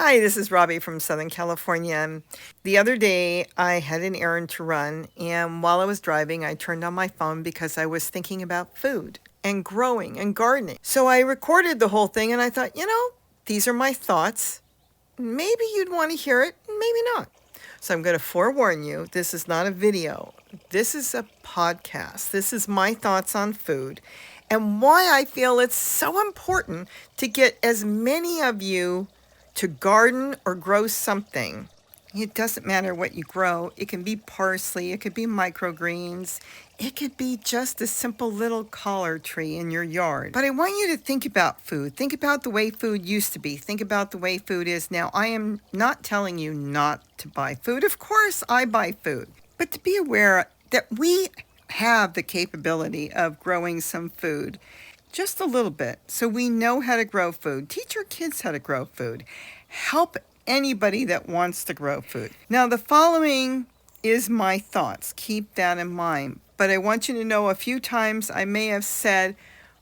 Hi, this is Robbie from Southern California. The other day, I had an errand to run, and while I was driving, I turned on my phone because I was thinking about food and growing and gardening. So I recorded the whole thing, and I thought, these are my thoughts. Maybe you'd want to hear it, maybe not. So I'm going to forewarn you, this is not a video. This is a podcast. This is my thoughts on food and why I feel it's so important to get as many of you to garden or grow something. It doesn't matter what you grow. It can be parsley, it could be microgreens, it could be just a simple little collard tree in your yard. But I want you to think about food. Think about the way food used to be. Think about the way food is now. I am not telling you not to buy food. Of course, I buy food. But to be aware that we have the capability of growing some food. Just a little bit, so we know how to grow food. Teach our kids how to grow food. Help anybody that wants to grow food. Now, the following is my thoughts. Keep that in mind. But I want you to know a few times I may have said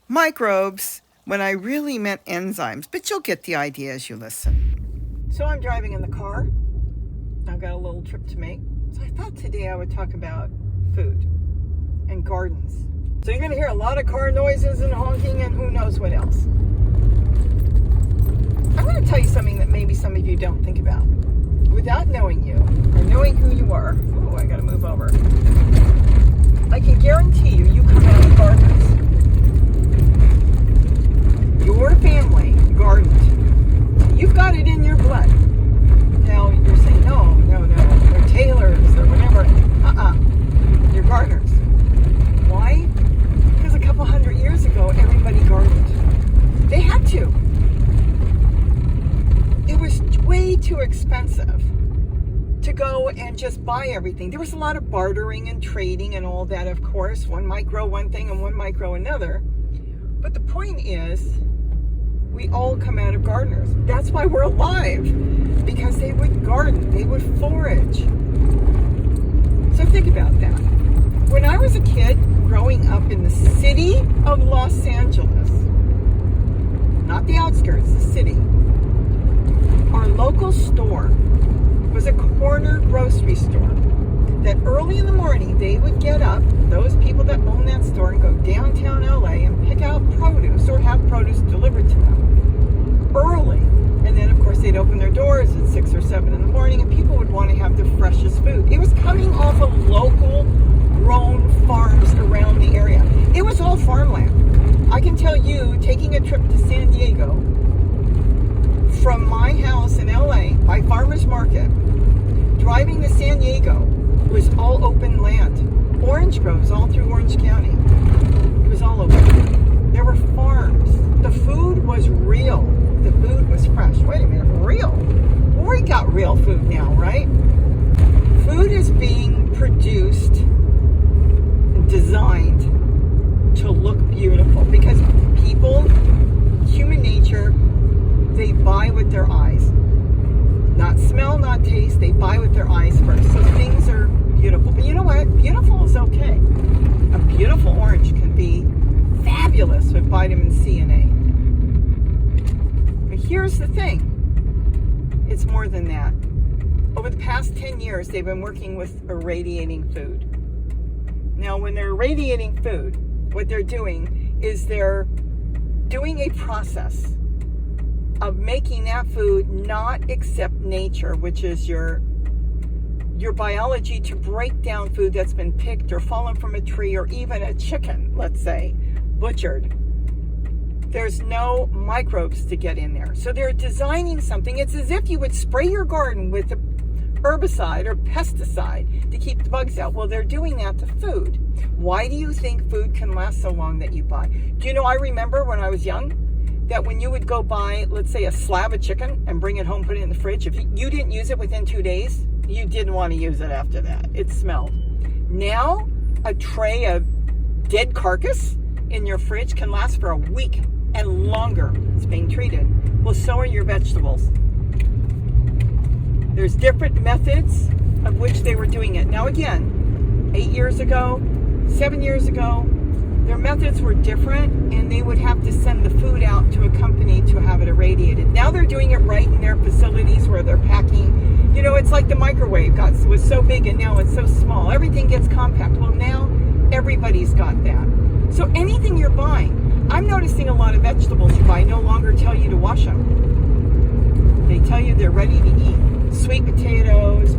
microbes when I really meant enzymes, but you'll get the idea as you listen. So I'm driving in the car. I've got a little trip to make. So I thought today I would talk about food and gardens. So you're going to hear a lot of car noises and honking and who knows what else. I'm going to tell you something that maybe some of you don't think about. Without knowing you or knowing who you are, oh, I got to move over. I can guarantee you come out of gardens. Your family gardened. You've got it in your blood. Now you're saying, no, they're tailors or whatever. You're gardeners. Why? Because a couple hundred years ago, everybody gardened. They had to. It was way too expensive to go and just buy everything. There was a lot of bartering and trading and all that, of course. One might grow one thing and one might grow another. But the point is, we all come out of gardeners. That's why we're alive. Because they would garden, they would forage. So think about that. When I was a kid, growing up in the city of Los Angeles, not the outskirts, the city, our local store was a corner grocery store that early in the morning they would get up, those people that own that store, and go downtown LA and pick out produce or have produce delivered to them early. And then, of course, they'd open their doors at 6 or 7 in the morning and people would want to have the freshest food. It was coming off of local grown farms around the area. It was all farmland. I can tell you, taking a trip to San Diego from my house in LA by farmers market, driving to San Diego was all open land. Orange groves all through Orange County. It was all open. There were farms. The food was real. The food was fresh. Wait a minute, real? We got real food now, right? Food is being produced, designed to look beautiful because people, human nature, they buy with their eyes. Not smell, not taste, they buy with their eyes first. So things are beautiful. But you know what? Beautiful is okay. A beautiful orange can be fabulous with vitamin C and A. But here's the thing. It's more than that. Over the past 10 years, they've been working with irradiating food. Now, when they're irradiating food, what they're doing is they're doing a process of making that food not accept nature, which is your biology, to break down food that's been picked or fallen from a tree or even a chicken, let's say, butchered. There's no microbes to get in there. So they're designing something. It's as if you would spray your garden with a herbicide or pesticide to keep the bugs out. Well, they're doing that to food. Why do you think food can last so long that you buy? Do you know, I remember when I was young that when you would go buy, let's say, a slab of chicken and bring it home, put it in the fridge, if you didn't use it within 2 days, you didn't want to use it after that. It smelled. Now, a tray of dead carcass in your fridge can last for a week and longer. It's being treated. Well, so are your vegetables. There's different methods of which they were doing it. Now again, 8 years ago, 7 years ago, their methods were different and they would have to send the food out to a company to have it irradiated. Now they're doing it right in their facilities like the microwave was so big and now it's so small. Everything gets compact. Well, now everybody's got that. So anything you're buying, I'm noticing a lot of vegetables you buy no longer tell you to wash them. They tell you they're ready to eat. Sweet potatoes,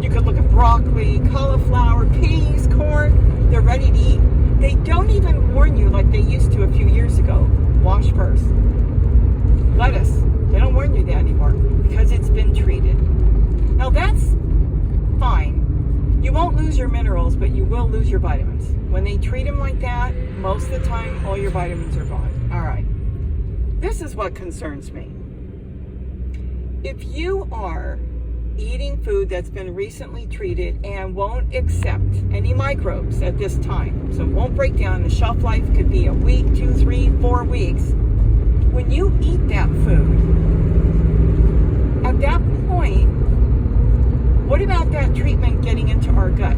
you could look at broccoli, cauliflower, peas, corn, they're ready to eat. They don't even warn you like they used to a few years ago. Wash first. Lettuce, they don't warn you that anymore because it's been treated. Now that's fine. You won't lose your minerals, but you will lose your vitamins. When they treat them like that, most of the time, all your vitamins are gone. All right. This is what concerns me. If you are eating food that's been recently treated and won't accept any microbes at this time, so it won't break down, the shelf life could be a week, 2, 3, 4 weeks. When you eat that food, at that point, what about that treatment getting into our gut?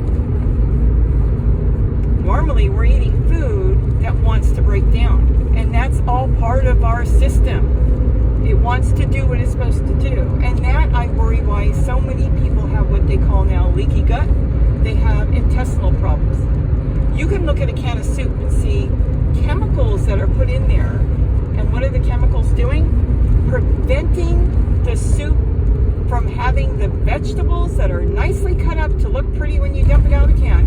Normally, we're eating food that wants to break down, and that's all part of our system. It wants to do what it's supposed to do, and that I worry why so many people have what they call now leaky gut. They have intestinal problems. You can look at a can of soup and see chemicals that are put in there, and what are the chemicals doing? Preventing the soup from having the vegetables that are nicely cut up to look pretty when you dump it out of the can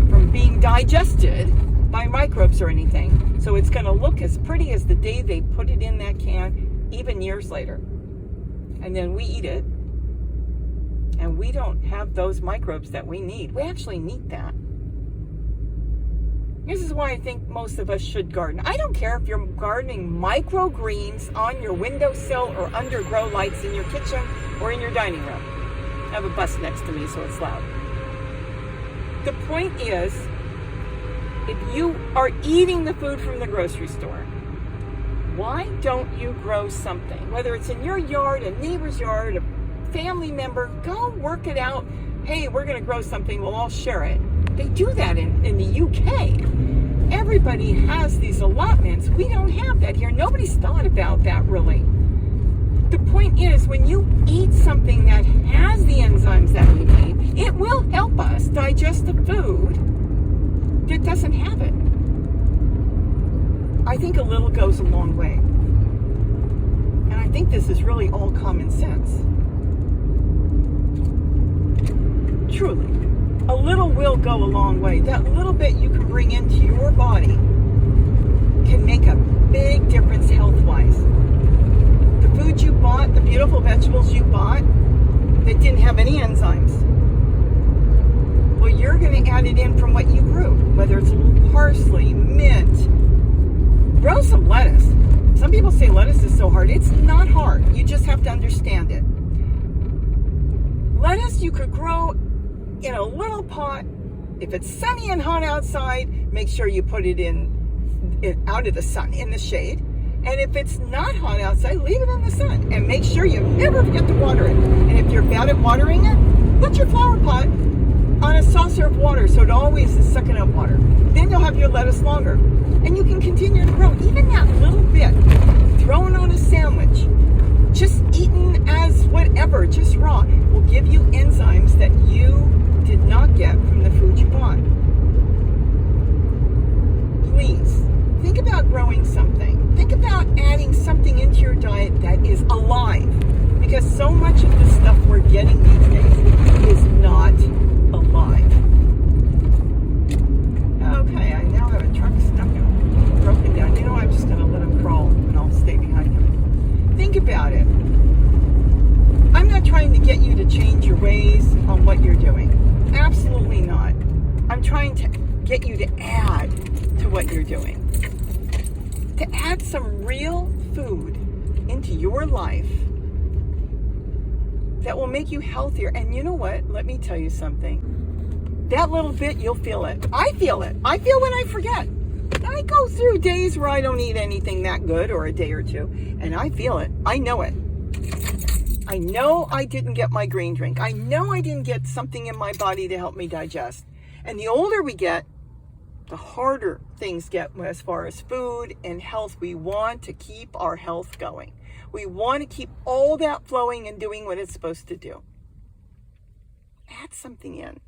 from being digested by microbes or anything. So it's going to look as pretty as the day they put it in that can, even years later. And then we eat it, and we don't have those microbes that we need. We actually need that. This is why I think most of us should garden. I don't care if you're gardening microgreens on your windowsill or under grow lights in your kitchen or in your dining room. I have a bus next to me, so it's loud. The point is, if you are eating the food from the grocery store, why don't you grow something? Whether it's in your yard, a neighbor's yard, a family member, go work it out. Hey, we're going to grow something, we'll all share it. They do that in the UK. Everybody has these allotments. We don't have that here. Nobody's thought about that really. The point is, when you eat something that has the enzymes that we need, it will help us digest the food that doesn't have it. I think a little goes a long way. And I think this is really all common sense. Truly. A little will go a long way. That little bit you can bring into your body can make a big difference health-wise. The food you bought, the beautiful vegetables you bought that didn't have any enzymes, well, you're going to add it in from what you grew, whether it's a little parsley, mint. Grow some lettuce. Some people say lettuce is so hard. It's not hard. You just have to understand it. Lettuce you could grow in a little pot. If it's sunny and hot outside, make sure you put it in out of the sun, in the shade. And if it's not hot outside, leave it in the sun. And make sure you never forget to water it. And if you're bad at watering it, put your flower pot on a saucer of water so it always is sucking up water. Then you'll have your lettuce longer. And you can continue to grow. Even that little bit, thrown on a sandwich, just eaten as whatever, just raw, will give you enzymes that you did not get from the food you bought. Please, think about growing something. Think about adding something into your diet that is alive. Because so much of the stuff we're getting these days is not alive. Okay, I now have a truck stuck in, broken down. You know, I'm just going to let him crawl and I'll stay behind him. Think about it. I'm not trying to get you to change your ways on what you're doing. Absolutely not. I'm trying to get you to add to what you're doing. To add some real food into your life that will make you healthier. And you know what? Let me tell you something. That little bit, you'll feel it. I feel it. I feel when I forget. I go through days where I don't eat anything that good, or a day or two, and I feel it. I know it. I know I didn't get my green drink. I know I didn't get something in my body to help me digest. And the older we get, the harder things get as far as food and health. We want to keep our health going. We want to keep all that flowing and doing what it's supposed to do. add something in.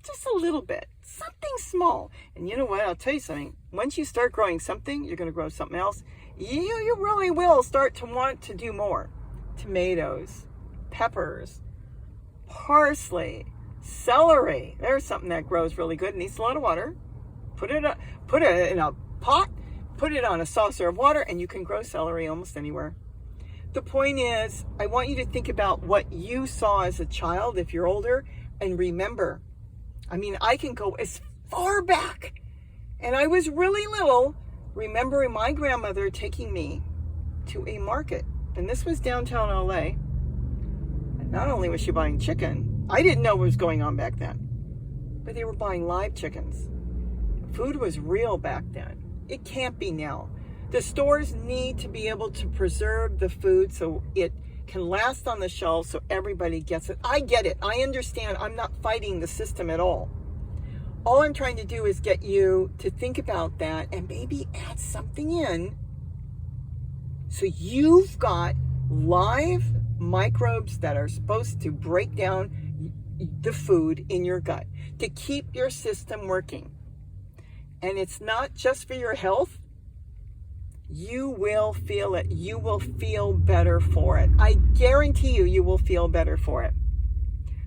Just a little bit, something small. And you know what? I'll tell you something. Once you start growing something, you're going to grow something else. You really will start to want to do more. Tomatoes, peppers, parsley, celery. There's something that grows really good. It needs a lot of water. Put it in a pot, put it on a saucer of water, and you can grow celery almost anywhere. The point is, I want you to think about what you saw as a child if you're older, and remember, I can go as far back, and I was really little, remembering my grandmother taking me to a market, and this was downtown LA. And not only was she buying chicken, I didn't know what was going on back then, but they were buying live chickens. Food was real back then. It can't be now. The stores need to be able to preserve the food so it can last on the shelves so everybody gets it. I get it. I understand. I'm not fighting the system at all. All I'm trying to do is get you to think about that and maybe add something in so you've got live microbes that are supposed to break down the food in your gut to keep your system working. And it's not just for your health. You will feel it. You will feel better for it. I guarantee you, you will feel better for it.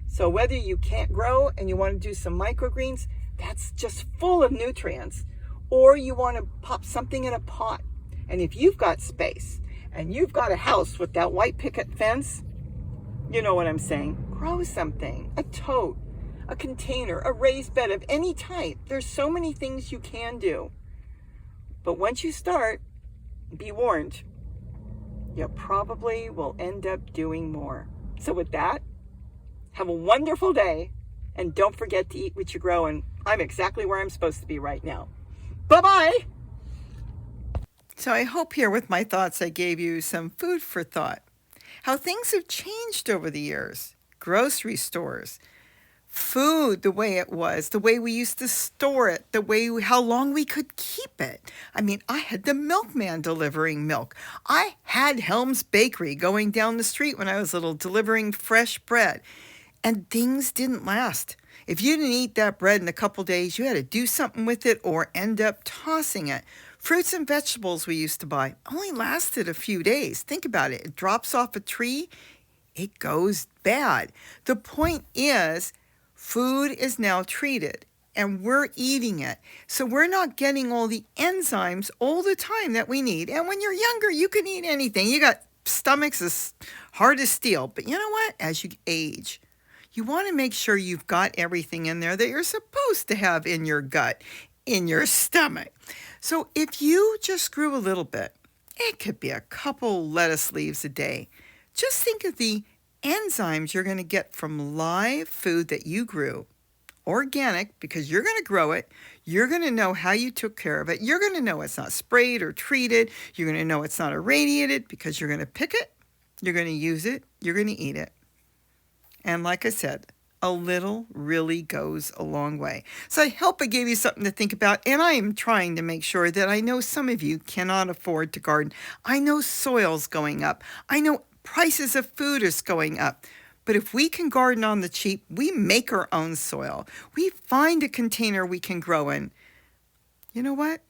So whether you can't grow and you want to do some microgreens, that's just full of nutrients, or you want to pop something in a pot. And if you've got space and you've got a house with that white picket fence, you know what I'm saying. Grow something, a tote, a container, a raised bed of any type. There's so many things you can do. But once you start, be warned, you probably will end up doing more. So with that, have a wonderful day, and don't forget to eat what you grow. And I'm exactly where I'm supposed to be right now. Bye-bye. So I hope here with my thoughts I gave you some food for thought. How things have changed over the years. Grocery stores, food the way it was, the way we used to store it, how long we could keep it. I had the milkman delivering milk. I had Helm's Bakery going down the street when I was little delivering fresh bread. And things didn't last. If you didn't eat that bread in a couple days, you had to do something with it or end up tossing it. Fruits and vegetables we used to buy only lasted a few days. Think about it. It drops off a tree, it goes bad. The point is, food is now treated and we're eating it. So we're not getting all the enzymes all the time that we need. And when you're younger, you can eat anything. You got stomachs as hard as steel. But you know what? As you age, you want to make sure you've got everything in there that you're supposed to have in your gut, in your stomach. So if you just grew a little bit, it could be a couple lettuce leaves a day. Just think of the enzymes you're going to get from live food that you grew, organic, because you're going to grow it. You're going to know how you took care of it. You're going to know it's not sprayed or treated. You're going to know it's not irradiated because you're going to pick it, you're going to use it, you're going to eat it. And like I said, a little really goes a long way. So I hope I gave you something to think about. And I am trying to make sure that I know some of you cannot afford to garden. I know soil's going up. I know prices of food is going up. But if we can garden on the cheap, we make our own soil. We find a container we can grow in. You know what?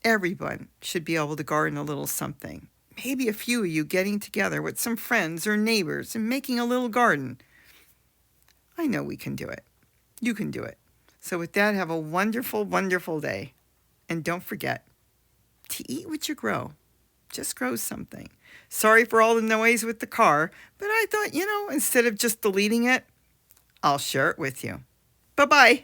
Everyone should be able to garden a little something. Maybe a few of you getting together with some friends or neighbors and making a little garden. I know we can do it. You can do it. So with that, have a wonderful, wonderful day. And don't forget to eat what you grow. Just grow something. Sorry for all the noise with the car, but I thought, instead of just deleting it, I'll share it with you. Bye-bye.